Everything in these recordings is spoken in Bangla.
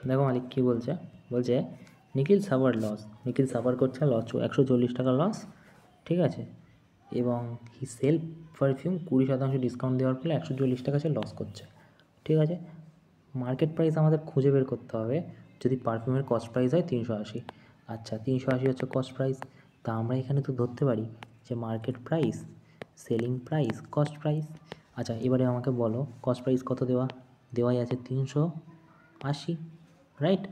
দেখো মালিক কী বলছে, বলছে নিখিল সাফার লস, নিখিল সাফার করছে লস 140 টাকা লস, ঠিক আছে, এবং হি সেল পারফিউম 20% ডিসকাউন্ট দেওয়ার ফলে 140 টাকা সে লস করছে, ঠিক আছে। মার্কেট প্রাইস আমাদের খুঁজে বের করতে হবে। যদি পারফিউমের কস্ট প্রাইস হয় 380, আচ্ছা 380 হচ্ছে কস্ট প্রাইস, তা আমরা এখানে তো ধরতে পারি যে market price, selling price, cost price. আচ্ছা এবারে আমাকে বলো কস্ট প্রাইস কত দেওয়াই আছে 380, রাইট।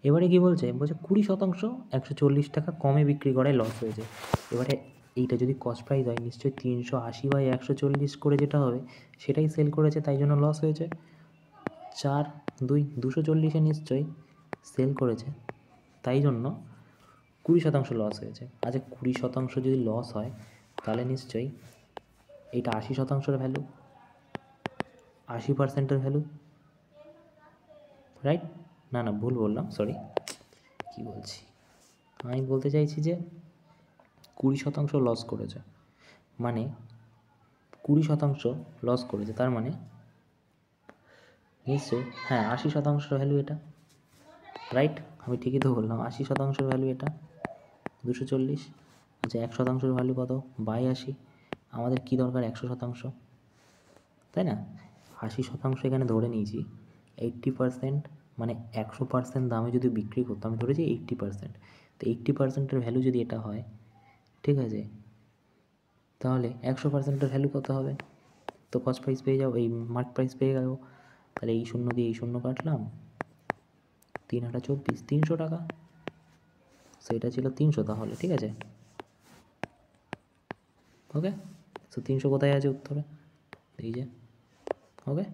এবারে কি বলছে, 20% 140 টাকা কমে বিক্রি করায় লস হয়েছে। এবারে এইটা যদি কস্ট প্রাইস হয় নিশ্চয়ই 380 বাই 140 করে যেটা হবে সেটাই সেল করেছে, তাই জন্য লস হয়েছে। 240 নিশ্চয়ই সেল করেছে, তাই জন্য 20% লস হয়েছে। আচ্ছা 20% যদি লস হয় তাহলে নিশ্চয়ই এইটা 80%-এর ভ্যালু, 80%-এর ভ্যালু, রাইট। না না ভুল বললাম, সরি, কী বলছি, আমি বলতে চাইছি যে 20% লস করেছে, মানে 20% লস করেছে, তার মানে নিশ্চয়ই হ্যাঁ 80% ভ্যালু এটা, রাইট। আমি ঠিকই তো বললাম, 80% ভ্যালু এটা 240। আচ্ছা 1% ভ্যালু কত, বাই 80, আমাদের কী দরকার 100%, তাই না। 80% এখানে ধরে নিয়েছি, 80% মানে 100% দামে যদি বিক্রি করতাম, আমি ধরেছি 80%, তো 80%-এর ভ্যালু যদি এটা হয়, ঠিক আছে, তাহলে 100%-এর ভ্যালু কত হবে, তো কস্ট প্রাইস পেয়ে যাবো, এই মার্ক প্রাইস পেয়ে যাবো। তাহলে এই শূন্য দিয়ে এই শূন্য কাটলাম, 3/24 300 টাকা, সেটা ছিল 300 তাহলে, ঠিক আছে, ওকে। তো 300 কোথায় আছে উত্তরে, এই যে, ওকে।